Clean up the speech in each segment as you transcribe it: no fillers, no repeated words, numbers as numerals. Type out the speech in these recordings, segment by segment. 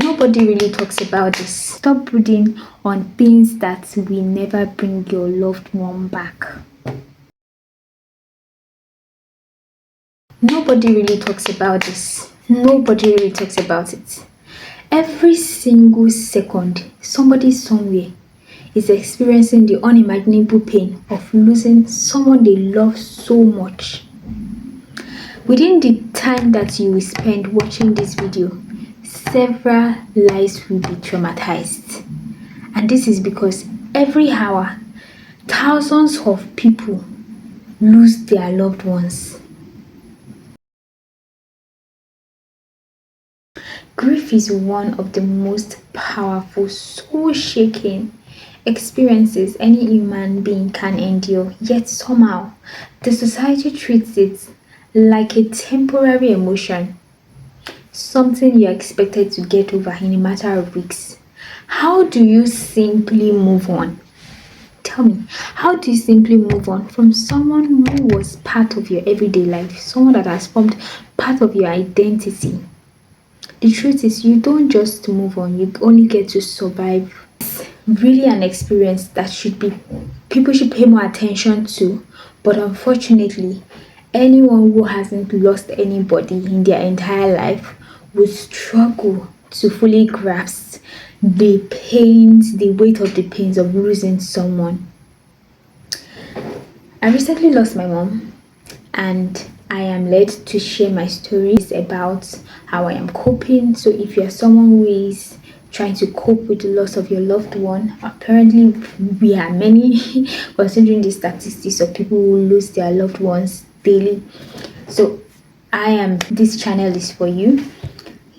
Nobody really talks about this. Stop brooding on things that will never bring your loved one back. Nobody really talks about this. Nobody really talks about it. Every single second, somebody somewhere is experiencing the unimaginable pain of losing someone they love so much. Within the time that you will spend watching this video, several lives will be traumatized. And this is because every hour, thousands of people lose their loved ones. Grief is one of the most powerful, soul-shaking experiences any human being can endure, yet somehow the society treats it like a temporary emotion, something you're expected to get over in a matter of weeks. How do you simply move on? Tell me, how do you simply move on from someone who was part of your everyday life, someone that has formed part of your identity? The truth is, you don't just move on, you only get to survive. It's really an experience that people should pay more attention to. But unfortunately, anyone who hasn't lost anybody in their entire life will struggle to fully grasp the pains, the weight of the pains of losing someone. I recently lost my mom, and I am led to share my stories about how I am coping. So if you're someone who is trying to cope with the loss of your loved one, apparently we are many considering the statistics of people who lose their loved ones daily. So this channel is for you.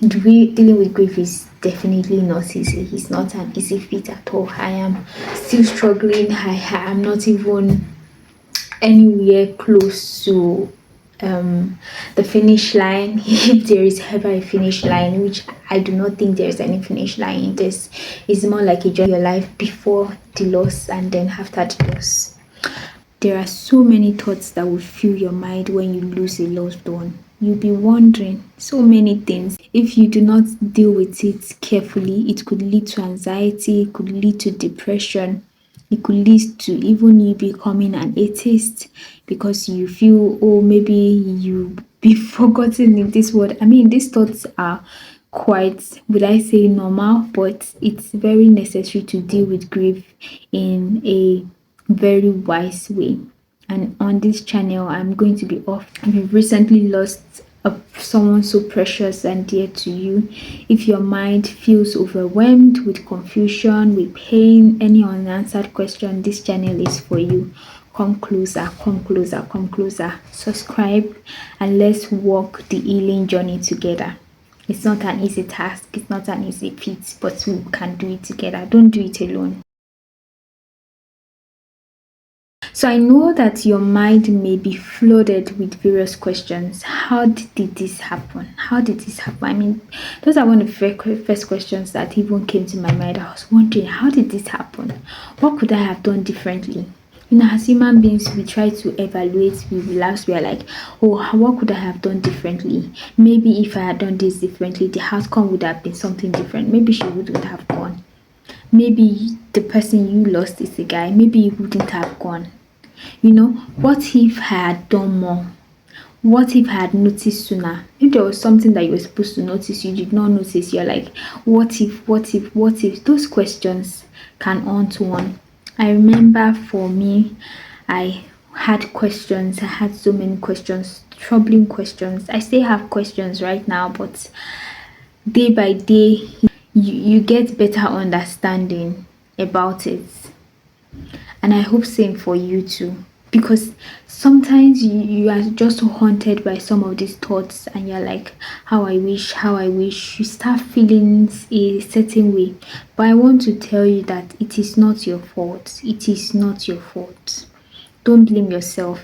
Dealing with grief is definitely not easy. It's not an easy feat at all. I am still struggling. I am not even anywhere close to the finish line, if there is ever a finish line, which I do not think there is any finish line in this. It's more like a journey your life before the loss and then after the loss. There are so many thoughts that will fill your mind when you lose a loved one. You'll be wondering so many things. If you do not deal with it carefully, it could lead to anxiety, it could lead to depression, it could lead to even you becoming an atheist because you feel, oh, maybe you be forgotten in this world. I mean, these thoughts are quite, would I say, normal, but it's very necessary to deal with grief in a very wise way. And on this channel, I'm going to be off. We've recently lost someone so precious and dear to you. If your mind feels overwhelmed with confusion, with pain, any unanswered question, this channel is for you. Come closer, come closer, come closer. Subscribe and let's walk the healing journey together. It's not an easy task, it's not an easy feat, but we can do it together. Don't do it alone. So I know that your mind may be flooded with various questions. How did this happen? How did this happen? I mean, those are one of the first questions that even came to my mind. I was wondering, how did this happen? What could I have done differently? You know, as human beings, we try to evaluate, we relapse, we are like, oh, what could I have done differently? Maybe if I had done this differently, the outcome would have been something different. Maybe she wouldn't have gone. Maybe the person you lost is a guy. Maybe he wouldn't have gone. You know, what if I had done more? What if I had noticed sooner? If there was something that you were supposed to notice, you did not notice, you're like, what if, what if, what if? Those questions can haunt one. I remember for me, I had questions. I had so many questions, troubling questions. I still have questions right now, but day by day, you get better understanding about it. And I hope same for you too, because sometimes you are just haunted by some of these thoughts and you're like, how I wish, you start feeling a certain way. But I want to tell you that it is not your fault. It is not your fault. Don't blame yourself.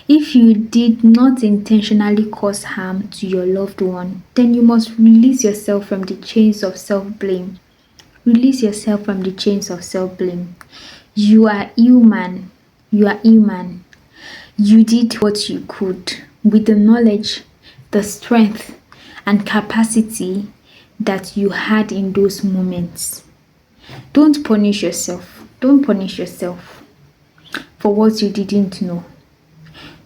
If you did not intentionally cause harm to your loved one, then you must release yourself from the chains of self-blame. Release yourself from the chains of self-blame. You are human. You are human. You did what you could with the knowledge, the strength, and capacity that you had in those moments. Don't punish yourself. Don't punish yourself for what you didn't know.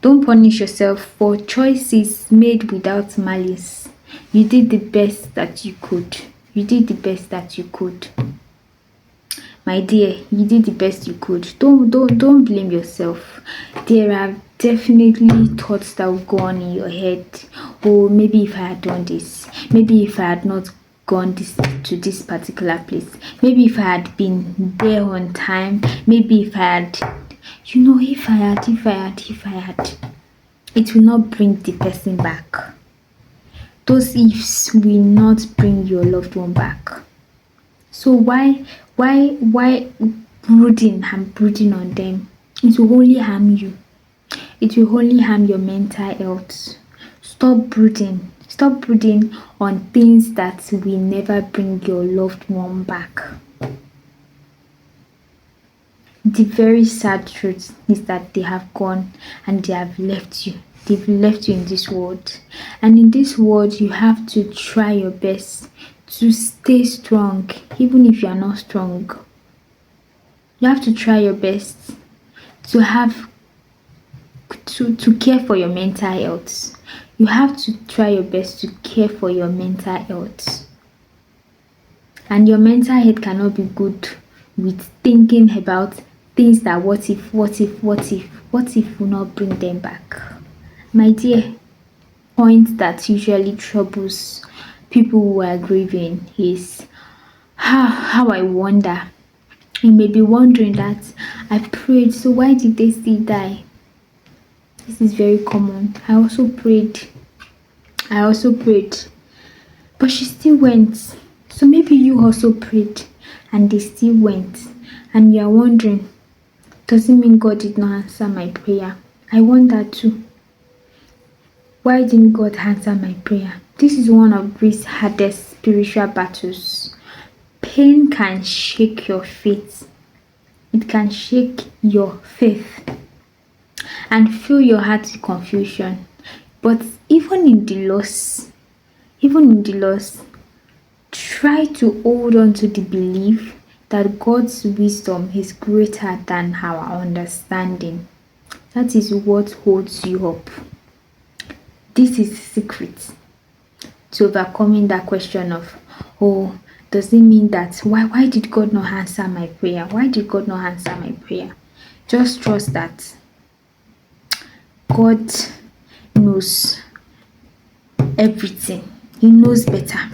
Don't punish yourself for choices made without malice. You did the best that you could. You did the best that you could. My dear, you did the best you could. Don't blame yourself. There are definitely thoughts that will go on in your head. Oh, maybe if I had done this, maybe if I had not gone to this particular place, maybe if I had been there on time, maybe if I had, if I had, it will not bring the person back. Those ifs will not bring your loved one back. So why brooding and brooding on them? It will only harm you. It will only harm your mental health. Stop brooding. Stop brooding on things that will never bring your loved one back. The very sad truth is that they have gone and they have left you. They've left you in this world. And in this world, you have to try your best to stay strong, even if you are not strong. You have to try your best to care for your mental health. You have to try your best to care for your mental health. And your mental health cannot be good with thinking about things that what if will not bring them back. My dear, point that usually troubles people who are grieving is how I wonder. You may be wondering that I prayed, so why did they still die? This is very common. I also prayed, but she still went. So maybe you also prayed and they still went, and you are wondering, does it mean God did not answer my prayer? I wonder too. Why didn't God answer my prayer? This is one of Greece's hardest spiritual battles. Pain can shake your faith. It can shake your faith and fill your heart with confusion. But even in the loss, try to hold on to the belief that God's wisdom is greater than our understanding. That is what holds you up. This is the secret to overcoming that question of, oh, does it mean that why did God not answer my prayer? Why did God not answer my prayer? Just trust that God knows everything. He knows better.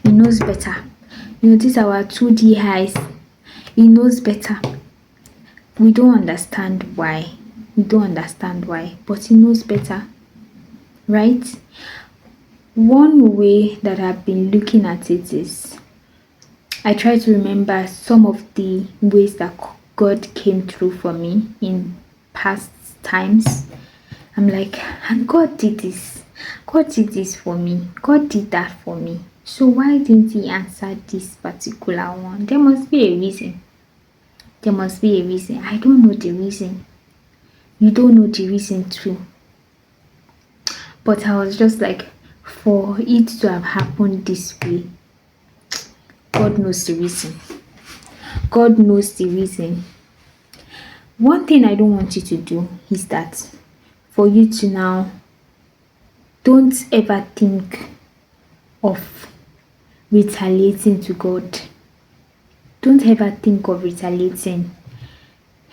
He knows better. These are our 2D eyes. He knows better. We don't understand why. But he knows better. Right? One way that I've been looking at it is, I try to remember some of the ways that God came through for me in past times. I'm like, and God did this. God did this for me. God did that for me. So why didn't he answer this particular one? There must be a reason. I don't know the reason. You don't know the reason too. But I was just like, for it to have happened this way, God knows the reason. God knows the reason. One thing I don't want you to do is that for you to now, don't ever think of retaliating to God. Don't ever think of retaliating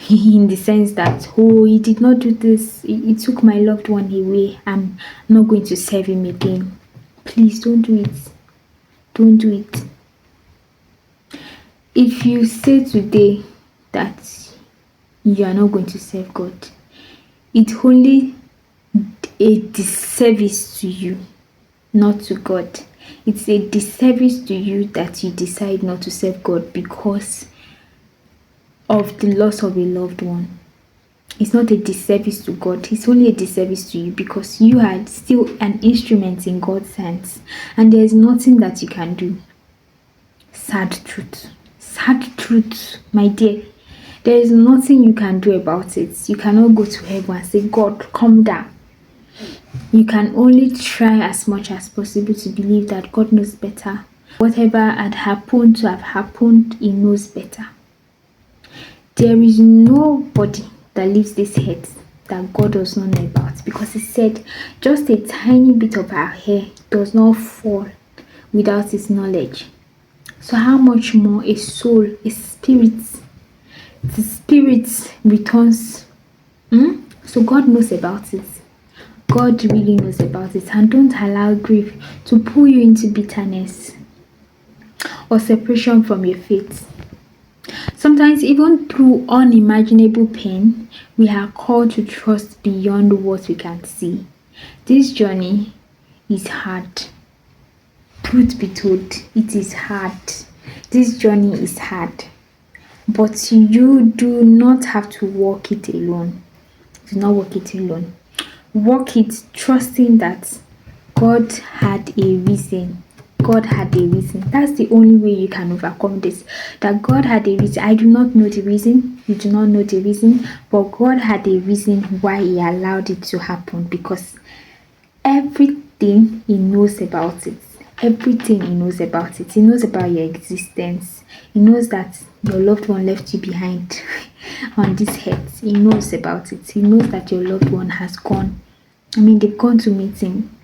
in the sense that, oh, he did not do this, he took my loved one away, I'm not going to serve him again. Please don't do it. Don't do it. If you say today that you are not going to serve God, it's only a disservice to you, not to God. It's a disservice to you that you decide not to serve God because of the loss of a loved one. It's not a disservice to God. It's only a disservice to you because you are still an instrument in God's hands, and there is nothing that you can do. Sad truth, my dear. There is nothing you can do about it. You cannot go to heaven and say, God, come down. You can only try as much as possible to believe that God knows better Whatever had happened to have happened, He knows better. There is nobody that leaves this earth that God does not know about, because He said just a tiny bit of our hair does not fall without His knowledge. So how much more a soul, a spirit? The spirit returns. So God knows about it. God really knows about it. And don't allow grief to pull you into bitterness or separation from your faith. Sometimes, even through unimaginable pain, we are called to trust beyond what we can see. This journey is hard. Truth be told, it is hard. This journey is hard. But you do not have to walk it alone. Do not walk it alone. Walk it trusting that God had a reason. God had a reason. That's the only way you can overcome this. That God had a reason. I do not know the reason. You do not know the reason. But God had a reason why He allowed it to happen. Because everything He knows about it. Everything He knows about it. He knows about your existence. He knows that your loved one left you behind on this earth. He knows about it. He knows that your loved one has gone. They've gone to meet Him.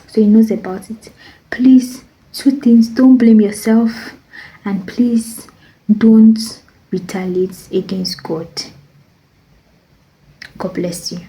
So He knows about it. Please, 2 things. Don't blame yourself. And please, don't retaliate against God. God bless you.